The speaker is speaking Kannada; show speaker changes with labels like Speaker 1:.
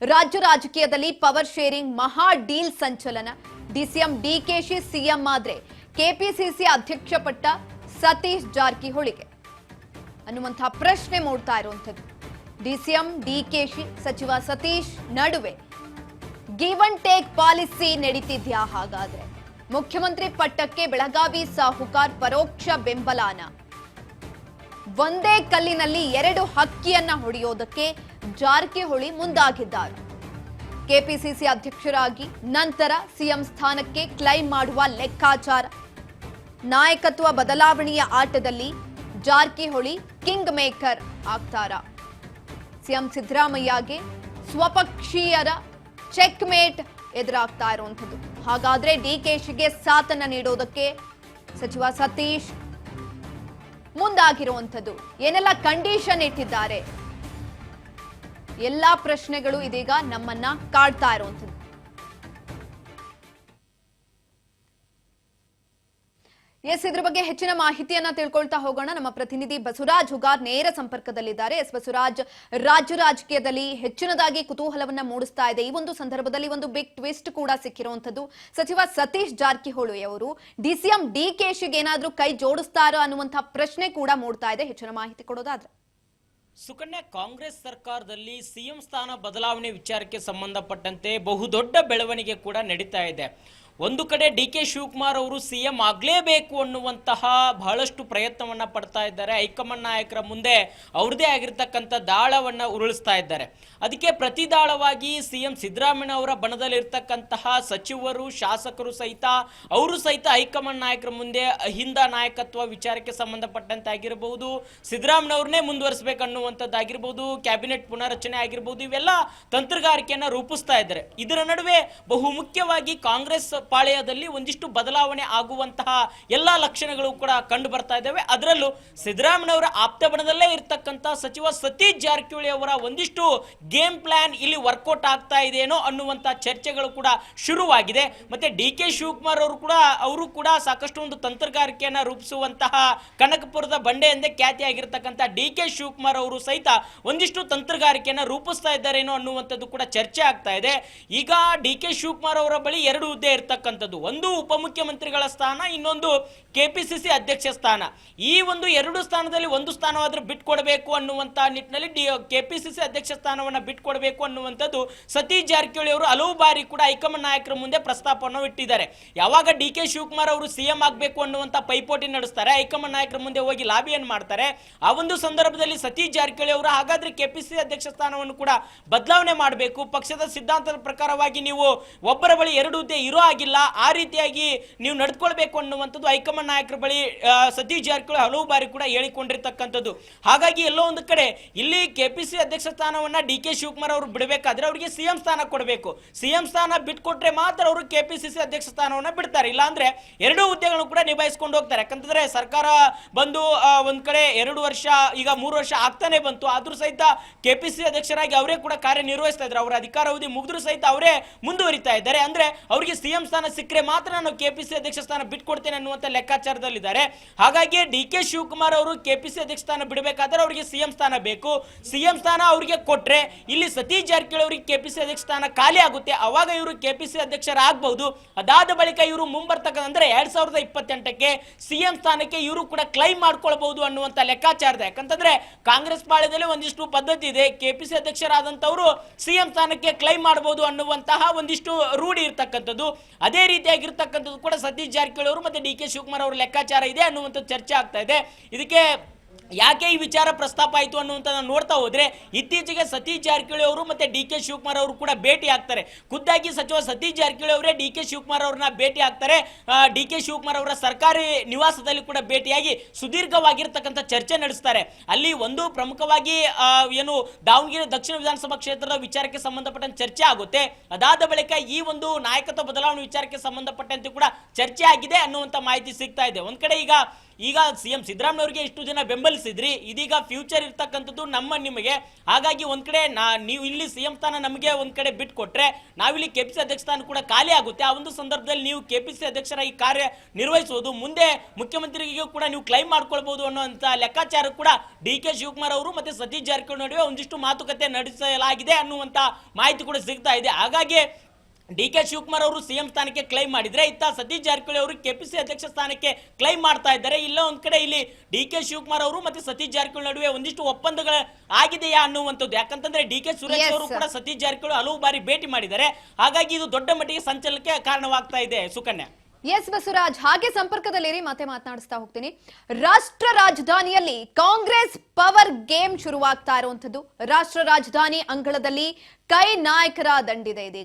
Speaker 1: ರಾಜ್ಯ ರಾಜಕೀಯದಲ್ಲಿ ಪವರ್ ಶೇರಿಂಗ್ ಮಹಾ ಡೀಲ್ ಸಂಚಲನ. ಡಿಸಿಎಂ ಡಿಕೆಶಿ ಸಿಎಂ ಆದ್ರೆ ಕೆಪಿಸಿಸಿ ಅಧ್ಯಕ್ಷ ಪಟ್ಟ ಸತೀಶ್ ಜಾರಕಿಹೊಳಿಗೆ ಅನ್ನುವಂತಹ ಪ್ರಶ್ನೆ ಮೂಡ್ತಾ ಇರುವಂತದ್ದು. ಡಿಸಿಎಂ ಡಿಕೆಶಿ ಸಚಿವ ಸತೀಶ್ ನಡುವೆ ಗಿವ್ ಅಂಡ್ ಟೇಕ್ ಪಾಲಿಸಿ ನಡೀತಿದ್ಯಾ? ಹಾಗಾದ್ರೆ ಮುಖ್ಯಮಂತ್ರಿ ಪಟ್ಟಕ್ಕೆ ಬೆಳಗಾವಿ ಸಾಹುಕಾರ್ ಪರೋಕ್ಷ ಬೆಂಬಲನ. ಒಂದೇ ಕಲ್ಲಿನಲ್ಲಿ ಎರಡು ಹಕ್ಕಿಯನ್ನ ಹೊಡೆಯೋದಕ್ಕೆ ಜಾರಕಿಹೊಳಿ ಮುಂದಾಗಿದ್ದಾರೆ. ಕೆಪಿಸಿಸಿ ಅಧ್ಯಕ್ಷರಾಗಿ ನಂತರ ಸಿಎಂ ಸ್ಥಾನಕ್ಕೆ ಕ್ಲೈಮ್ ಮಾಡುವ ಲೆಕ್ಕಾಚಾರ. ನಾಯಕತ್ವ ಬದಲಾವಣೆಯ ಆಟದಲ್ಲಿ ಜಾರಕಿಹೊಳಿ ಕಿಂಗ್ ಮೇಕರ್ ಆಗ್ತಾರಾ? ಸಿಎಂ ಸಿದ್ದರಾಮಯ್ಯಗೆ ಸ್ವಪಕ್ಷೀಯರ ಚೆಕ್ ಮೇಟ್ ಎದುರಾಗ್ತಾ ಇರುವಂಥದ್ದು. ಹಾಗಾದ್ರೆ ಡಿಕೆಶಿಗೆ ಸಾಥನ್ನ ನೀಡೋದಕ್ಕೆ ಸಚಿವ ಸತೀಶ್ ಮುಂದಾಗಿರುವಂಥದ್ದು. ಏನೆಲ್ಲ ಕಂಡೀಷನ್ ಇಟ್ಟಿದ್ದಾರೆ? ಎಲ್ಲಾ ಪ್ರಶ್ನೆಗಳು ಇದೀಗ ನಮ್ಮನ್ನ ಕಾಡ್ತಾ ಇರುವಂಥದ್ದು. ಇದ್ರ ಬಗ್ಗೆ ಹೆಚ್ಚಿನ ಮಾಹಿತಿಯನ್ನ ತಿಳ್ಕೊಳ್ತಾ ಹೋಗೋಣ. ನಮ್ಮ ಪ್ರತಿನಿಧಿ ಬಸವರಾಜ್ ಹುಗಾರ್ ನೇರ ಸಂಪರ್ಕದಲ್ಲಿದ್ದಾರೆ. ಬಸವರಾಜ್, ರಾಜ್ಯ ರಾಜಕೀಯದಲ್ಲಿ ಹೆಚ್ಚಿನದಾಗಿ ಕುತೂಹಲವನ್ನ ಮೂಡಿಸ್ತಾ ಇದೆ. ಈ ಒಂದು ಸಂದರ್ಭದಲ್ಲಿ ಒಂದು ಬಿಗ್ ಟ್ವಿಸ್ಟ್ ಕೂಡ ಸಿಕ್ಕಿರುವಂತದ್ದು. ಸಚಿವ ಸತೀಶ್ ಜಾರಕಿಹೊಳಿ ಅವರು ಡಿಸಿಎಂ ಡಿಕೆಶಿಗೆ ಏನಾದ್ರೂ ಕೈ ಜೋಡಿಸ್ತಾರೋ ಅನ್ನುವಂತಹ ಪ್ರಶ್ನೆ ಕೂಡ ಮೂಡ್ತಾ ಇದೆ. ಹೆಚ್ಚಿನ ಮಾಹಿತಿ ಕೊಡೋದಾದ್ರೆ
Speaker 2: ಸುಕನ್ಯಾ, ಕಾಂಗ್ರೆಸ್ ಸರ್ಕಾರದಲ್ಲಿ ಸಿಎಂ ಸ್ಥಾನ ಬದಲಾವಣೆ ವಿಚಾರಕ್ಕೆ ಸಂಬಂಧಪಟ್ಟಂತೆ ಬಹುದೊಡ್ಡ ಬೆಳವಣಿಗೆ ಕೂಡ ನಡೀತಾ ಇದೆ. ಒಂದು ಕಡೆ ಡಿ.ಕೆ. ಶಿವಕುಮಾರ್ ಅವರು ಸಿಎಂ ಆಗಲೇಬೇಕು ಅನ್ನುವಂತಹ ಬಹಳಷ್ಟು ಪ್ರಯತ್ನವನ್ನ ಪಡ್ತಾ ಇದ್ದಾರೆ. ಹೈಕಮಾಂಡ್ ನಾಯಕರ ಮುಂದೆ ಅವ್ರದೇ ಆಗಿರ್ತಕ್ಕಂಥ ದಾಳವನ್ನ ಉರುಳಿಸ್ತಾ ಇದ್ದಾರೆ. ಅದಕ್ಕೆ ಪ್ರತಿದಾಳವಾಗಿ ಸಿಎಂ ಸಿದ್ದರಾಮಯ್ಯ ಅವರ ಬಣದಲ್ಲಿರ್ತಕ್ಕಂತಹ ಸಚಿವರು, ಶಾಸಕರು ಸಹಿತ ಅವರು ಸಹಿತ ಹೈಕಮಾಂಡ್ ನಾಯಕರ ಮುಂದೆ ಅಹಿಂದ ನಾಯಕತ್ವ ವಿಚಾರಕ್ಕೆ ಸಂಬಂಧಪಟ್ಟಂತೆ ಆಗಿರಬಹುದು, ಸಿದ್ದರಾಮಯ್ಯ ಅವ್ರನ್ನೇ ಮುಂದುವರಿಸಬೇಕನ್ನುವಂಥದ್ದಾಗಿರ್ಬೋದು, ಕ್ಯಾಬಿನೆಟ್ ಪುನರಚನೆ ಆಗಿರ್ಬೋದು, ಇವೆಲ್ಲ ತಂತ್ರಗಾರಿಕೆಯನ್ನ ರೂಪಿಸ್ತಾ ಇದ್ದಾರೆ. ಇದರ ನಡುವೆ ಬಹುಮುಖ್ಯವಾಗಿ ಕಾಂಗ್ರೆಸ್ ಪಾಳೆಯದಲ್ಲಿ ಒಂದಿಷ್ಟು ಬದಲಾವಣೆ ಆಗುವಂತಹ ಎಲ್ಲಾ ಲಕ್ಷಣಗಳು ಕೂಡ ಕಂಡು ಬರ್ತಾ ಇದ್ದಾವೆ. ಅದರಲ್ಲೂ ಸಿದ್ದರಾಮಯ್ಯ ಅವರ ಆಪ್ತ ಬಣದಲ್ಲೇ ಇರತಕ್ಕಂತ ಸಚಿವ ಸತೀಶ್ ಜಾರಕಿಹೊಳಿ ಅವರ ಒಂದಿಷ್ಟು ಗೇಮ್ ಪ್ಲಾನ್ ಇಲ್ಲಿ ವರ್ಕೌಟ್ ಆಗ್ತಾ ಇದೆಯೇನೋ ಅನ್ನುವಂತಹ ಚರ್ಚೆಗಳು ಕೂಡ ಶುರುವಾಗಿದೆ. ಮತ್ತೆ ಡಿ.ಕೆ. ಶಿವಕುಮಾರ್ ಅವರು ಕೂಡ ಸಾಕಷ್ಟು ಒಂದು ತಂತ್ರಗಾರಿಕೆಯನ್ನ ರೂಪಿಸುವಂತಹ ಕನಕಪುರದ ಬಂಡೆ ಎಂದೇ ಖ್ಯಾತಿಯಾಗಿರ್ತಕ್ಕಂಥ ಡಿ.ಕೆ. ಶಿವಕುಮಾರ್ ಅವರು ಸಹಿತ ಒಂದಿಷ್ಟು ತಂತ್ರಗಾರಿಕೆಯನ್ನ ರೂಪಿಸ್ತಾ ಇದ್ದಾರೇನೋ ಅನ್ನುವಂಥದ್ದು ಕೂಡ ಚರ್ಚೆ ಆಗ್ತಾ ಇದೆ. ಈಗ ಡಿ.ಕೆ. ಶಿವಕುಮಾರ್ ಅವರ ಬಳಿ ಎರಡು ಹುದ್ದೆ ಇರ್ತಕ್ಕಂಥದ್ದು, ಒಂದು ಉಪಮುಖ್ಯಮಂತ್ರಿಗಳ ಸ್ಥಾನ, ಇನ್ನೊಂದು ಕೆಪಿಸಿಸಿ ಅಧ್ಯಕ್ಷ ಸ್ಥಾನ. ಈ ಒಂದು ಎರಡು ಸ್ಥಾನದಲ್ಲಿ ಒಂದು ಸ್ಥಾನವಾದ್ರೂ ಬಿಟ್ಕೊಡ್ಬೇಕು ಅನ್ನುವಂತಹ ನಿಟ್ಟಿನಲ್ಲಿ ಕೆಪಿಸಿಸಿ ಅಧ್ಯಕ್ಷ ಸ್ಥಾನವನ್ನ ಬಿಟ್ಕೊಡ್ಬೇಕು ಅನ್ನುವಂಥದ್ದು ಸತೀಶ್ ಜಾರಕಿಹೊಳಿ ಅವರು ಹಲವು ಬಾರಿ ಕೂಡ ಹೈಕಮಾಂಡ್ ನಾಯಕರ ಮುಂದೆ ಪ್ರಸ್ತಾಪವನ್ನು ಇಟ್ಟಿದ್ದಾರೆ. ಯಾವಾಗ ಡಿ.ಕೆ. ಶಿವಕುಮಾರ್ ಅವರು ಸಿಎಂ ಆಗಬೇಕು ಅನ್ನುವಂತ ಪೈಪೋಟಿ ನಡೆಸ್ತಾರೆ, ಹೈಕಮಾಂಡ್ ನಾಯಕರ ಮುಂದೆ ಹೋಗಿ ಲಾಬಿಯನ್ನು ಮಾಡ್ತಾರೆ. ಆ ಒಂದು ಸಂದರ್ಭದಲ್ಲಿ ಸತೀಶ್ ಜಾರಕಿಹೊಳಿ ಅವರು ಹಾಗಾದ್ರೆ ಕೆಪಿಸಿಸಿ ಅಧ್ಯಕ್ಷ ಸ್ಥಾನವನ್ನು ಕೂಡ ಬದಲಾವಣೆ ಮಾಡಬೇಕು, ಪಕ್ಷದ ಸಿದ್ಧಾಂತದ ಪ್ರಕಾರವಾಗಿ ನೀವು ಒಬ್ಬರ ಬಳಿ ಎರಡು ಹುದ್ದೆ ಇರೋ ಆಗಿಲ್ಲ, ಆ ರೀತಿಯಾಗಿ ನೀವು ನಡೆದುಕೊಳ್ಬೇಕು ಅನ್ನುವಂಥದ್ದು ಹೈಕಮಾಂಡ್ ನಾಯಕರ ಬಳಿ ಸತೀಶ್ ಜಾರಕಿಹೊಳಿ ಹಲವು ಬಾರಿ ಕೂಡ ಹೇಳಿಕೊಂಡಿರ್ತಕ್ಕಂಥದ್ದು. ಹಾಗಾಗಿ ಎಲ್ಲೋ ಒಂದು ಕಡೆ ಇಲ್ಲಿ ಕೆಪಿಸಿ ಅಧ್ಯಕ್ಷ ಸ್ಥಾನವನ್ನ ಡಿ.ಕೆ. ಶಿವಕುಮಾರ್ ಅವರು ಬಿಡಬೇಕಾದ್ರೆ ಅವರಿಗೆ ಸಿಎಂ ಸ್ಥಾನ ಕೊಡಬೇಕು. ಸಿಎಂ ಸ್ಥಾನ ಬಿಟ್ಕೊಟ್ರೆ ಮಾತ್ರ ಅವರು ಕೆಪಿಸಿಸಿ ಅಧ್ಯಕ್ಷ ಸ್ಥಾನವನ್ನ ಬಿಡ್ತಾರೆ. ಇಲ್ಲ ಅಂದ್ರೆ ಎರಡೂ ಹುದ್ದೆಗಳನ್ನು ಕೂಡ ನಿಭಾಯಿಸಿಕೊಂಡು ಹೋಗ್ತಾರೆ. ಯಾಕಂತಂದ್ರೆ ಸರ್ಕಾರ ಬಂದು ಒಂದ್ ಕಡೆ 2 ವರ್ಷ, ಈಗ 3 ವರ್ಷ ಆಗ್ತಾನೆ ಬಂತು. ಆದ್ರೂ ಸಹಿತ ಕೆಪಿಸಿಸಿ ಅಧ್ಯಕ್ಷರಾಗಿ ಅವರೇ ಕೂಡ ಕಾರ್ಯನಿರ್ವಹಿಸ್ತಾ ಇದ್ದಾರೆ. ಅವರ ಅಧಿಕಾರಾವಧಿ ಮುಗಿದ್ರು ಸಹಿತ ಅವರೇ ಮುಂದುವರಿತಾ ಇದ್ದಾರೆ. ಅಂದ್ರೆ ಅವರಿಗೆ ಸಿಎಂ ಸ್ಥಾನ ಸಿಕ್ಕರೆ ಮಾತ್ರ ನಾನು ಕೆಪಿಸಿಸಿ ಅಧ್ಯಕ್ಷ ಸ್ಥಾನ ಬಿಟ್ಕೊಡ್ತೇನೆ ಅನ್ನುವಂತ ಲೆಕ್ಕಾಚಾರದಲ್ಲಿದ್ದಾರೆ. ಹಾಗಾಗಿ ಡಿ.ಕೆ. ಶಿವಕುಮಾರ್ ಅವರು ಕೆಪಿಸಿಸಿ ಅಧ್ಯಕ್ಷ ಸ್ಥಾನ ಬಿಡಬೇಕಾದ್ರೆ ಅವರಿಗೆ ಸಿಎಂ ಸ್ಥಾನ ಬೇಕು. ಸಿಎಂ ಸ್ಥಾನ ಅವರಿಗೆ ಕೊಟ್ರೆ ಇಲ್ಲಿ ಸತೀಶ್ ಜಾರಕಿಹೊಳಿ ಅವರಿಗೆ ಕೆಪಿಸಿಸಿ ಅಧ್ಯಕ್ಷ ಸ್ಥಾನ ಖಾಲಿ ಆಗುತ್ತೆ. ಅವಾಗ ಇವರು ಕೆಪಿಸಿಸಿ ಅಧ್ಯಕ್ಷರಾಗಬಹುದು. ಅದಾದ ಬಳಿಕ ಇವರು ಮುಂಬರ್ತಕ್ಕಂಥ ಅಂದ್ರೆ 2028ಕ್ಕೆ ಸಿಎಂ ಸ್ಥಾನಕ್ಕೆ ಇವರು ಕೂಡ ಕ್ಲೈಮ್ ಮಾಡ್ಕೊಳ್ಬಹುದು ಅನ್ನುವಂತ ಲೆಕ್ಕಾಚಾರದ. ಯಾಕಂತಂದ್ರೆ ಕಾಂಗ್ರೆಸ್ ಪಾಳ್ಯದಲ್ಲಿ ಒಂದಿಷ್ಟು ಪದ್ಧತಿ ಇದೆ, ಕೆಪಿಸಿಸಿ ಅಧ್ಯಕ್ಷರಾದಂತವರು ಸಿಎಂ ಸ್ಥಾನಕ್ಕೆ ಕ್ಲೈಮ್ ಮಾಡಬಹುದು ಅನ್ನುವಂತಹ ಒಂದಿಷ್ಟು ರೂಢಿ ಇರ್ತಕ್ಕಂಥದ್ದು. ಅದೇ ರೀತಿಯಾಗಿರ್ತಕ್ಕಂಥದ್ದು ಕೂಡ ಸತೀಶ್ ಜಾರಕಿಹೊಳಿ ಅವರು ಮತ್ತೆ ಡಿ.ಕೆ. ಶಿವಕುಮಾರ್ ಅವರ ಲೆಕ್ಕಾಚಾರ ಇದೆ ಅನ್ನುವಂಥ ಚರ್ಚೆ ಆಗ್ತಾ ಇದೆ. ಇದಕ್ಕೆ ಯಾಕೆ ಈ ವಿಚಾರ ಪ್ರಸ್ತಾಪ ಆಯಿತು ಅನ್ನುವಂಥ ನೋಡ್ತಾ ಹೋದ್ರೆ ಇತ್ತೀಚೆಗೆ ಸತೀಶ್ ಜಾರಕಿಹೊಳಿ ಅವರು ಮತ್ತೆ ಡಿ.ಕೆ. ಶಿವಕುಮಾರ್ ಅವರು ಕೂಡ ಭೇಟಿ ಆಗ್ತಾರೆ. ಖುದ್ದಾಗಿ ಸಚಿವ ಸತೀಶ್ ಜಾರಕಿಹೊಳಿ ಅವರೇ ಡಿ.ಕೆ. ಶಿವಕುಮಾರ್ ಅವರನ್ನ ಭೇಟಿ ಆಗ್ತಾರೆ. ಡಿ.ಕೆ. ಶಿವಕುಮಾರ್ ಅವರ ಸರ್ಕಾರಿ ನಿವಾಸದಲ್ಲಿ ಕೂಡ ಭೇಟಿಯಾಗಿ ಸುದೀರ್ಘವಾಗಿರ್ತಕ್ಕಂಥ ಚರ್ಚೆ ನಡೆಸ್ತಾರೆ. ಅಲ್ಲಿ ಒಂದು ಪ್ರಮುಖವಾಗಿ ಏನು ದಾವಣಗೆರೆ ದಕ್ಷಿಣ ವಿಧಾನಸಭಾ ಕ್ಷೇತ್ರದ ವಿಚಾರಕ್ಕೆ ಸಂಬಂಧಪಟ್ಟಂತೆ ಚರ್ಚೆ ಆಗುತ್ತೆ. ಅದಾದ ಬಳಿಕ ಈ ಒಂದು ನಾಯಕತ್ವ ಬದಲಾವಣೆ ವಿಚಾರಕ್ಕೆ ಸಂಬಂಧಪಟ್ಟಂತೆ ಕೂಡ ಚರ್ಚೆ ಆಗಿದೆ ಅನ್ನುವಂಥ ಮಾಹಿತಿ ಸಿಗ್ತಾ ಇದೆ. ಒಂದ್ ಕಡೆ ಈಗ ಈಗ ಸಿಎಂ ಸಿದ್ದರಾಮಯ್ಯವರಿಗೆ ಇಷ್ಟು ಜನ ಬೆಂಬಲಿಸಿದ್ರಿ, ಇದೀಗ ಫ್ಯೂಚರ್ ಇರ್ತಕ್ಕಂಥದ್ದು ನಮ್ಮ ನಿಮಗೆ. ಹಾಗಾಗಿ ಒಂದ್ ಕಡೆ ನೀವು ಇಲ್ಲಿ ಸಿಎಂ ಸ್ಥಾನ ನಮಗೆ ಒಂದ್ ಕಡೆ ಬಿಟ್ಟು ಕೊಟ್ರೆ ನಾವಿಲ್ಲಿ ಕೆಪಿಸಿ ಅಧ್ಯಕ್ಷ ಸ್ಥಾನ ಕೂಡ ಖಾಲಿ ಆಗುತ್ತೆ. ಆ ಒಂದು ಸಂದರ್ಭದಲ್ಲಿ ನೀವು ಕೆಪಿಸಿ ಅಧ್ಯಕ್ಷರಾಗಿ ಕಾರ್ಯ ನಿರ್ವಹಿಸುವುದು, ಮುಂದೆ ಮುಖ್ಯಮಂತ್ರಿಗೂ ಕೂಡ ನೀವು ಕ್ಲೈಮ್ ಮಾಡ್ಕೊಳ್ಬಹುದು ಅನ್ನುವಂತ ಲೆಕ್ಕಾಚಾರ ಕೂಡ ಡಿ ಕೆ ಶಿವಕುಮಾರ್ ಅವರು ಮತ್ತೆ ಸತೀಶ್ ಜಾರಕಿಹೊಳಿ ನಡುವೆ ಒಂದಿಷ್ಟು ಮಾತುಕತೆ ನಡೆಸಲಾಗಿದೆ ಅನ್ನುವಂತ ಮಾಹಿತಿ ಕೂಡ ಸಿಗ್ತಾ ಇದೆ. ಹಾಗಾಗಿ ಡಿ ಕೆ ಶಿವಕುಮಾರ್ ಅವರು ಸಿಎಂ ಸ್ಥಾನಕ್ಕೆ ಕ್ಲೈಮ್ ಮಾಡಿದ್ರೆ, ಇತ್ತ ಸತೀಶ್ ಜಾರಕಿಹೊಳಿ ಅವರು ಕೆಪಿಸಿ ಅಧ್ಯಕ್ಷ ಸ್ಥಾನಕ್ಕೆ ಕ್ಲೈಮ್ ಮಾಡ್ತಾ ಇದ್ದಾರೆ. ಇಲ್ಲ ಒಂದ್ ಕಡೆ ಇಲ್ಲಿ ಡಿ ಕೆ ಶಿವಕುಮಾರ್ ಅವರು ಮತ್ತೆ ಸತೀಶ್ ಜಾರಕಿಹೊಳಿ ನಡುವೆ ಒಂದಿಷ್ಟು ಒಪ್ಪಂದಗಳು ಆಗಿದೆಯಾ ಅನ್ನುವಂಥದ್ದು. ಯಾಕಂತಂದ್ರೆ ಡಿ ಕೆ ಸುರೇಶ್ ಅವರು ಕೂಡ ಸತೀಶ್ ಜಾರಕಿಹೊಳಿ ಹಲವು ಬಾರಿ ಭೇಟಿ ಮಾಡಿದ್ದಾರೆ. ಹಾಗಾಗಿ ಇದು ದೊಡ್ಡ ಮಟ್ಟಿಗೆ ಸಂಚಲನಕ್ಕೆ ಕಾರಣವಾಗ್ತಾ ಇದೆ. ಸುಕನ್ಯಾ.
Speaker 1: ಎಸ್ ಬಸವರಾಜ್, ಹಾಗೆ ಸಂಪರ್ಕದಲ್ಲಿರಿ, ಮತ್ತೆ ಮಾತನಾಡಿಸ್ತಾ ಹೋಗ್ತೀನಿ. ರಾಷ್ಟ್ರ ರಾಜಧಾನಿಯಲ್ಲಿ ಕಾಂಗ್ರೆಸ್ ಪವರ್ ಗೇಮ್ ಶುರುವಾಗ್ತಾ ಇರುವಂತದ್ದು. ರಾಷ್ಟ್ರ ರಾಜಧಾನಿ ಅಂಗಳದಲ್ಲಿ ಕೈ ನಾಯಕರ ದಂಡಿದೆ ಇದೀಗ.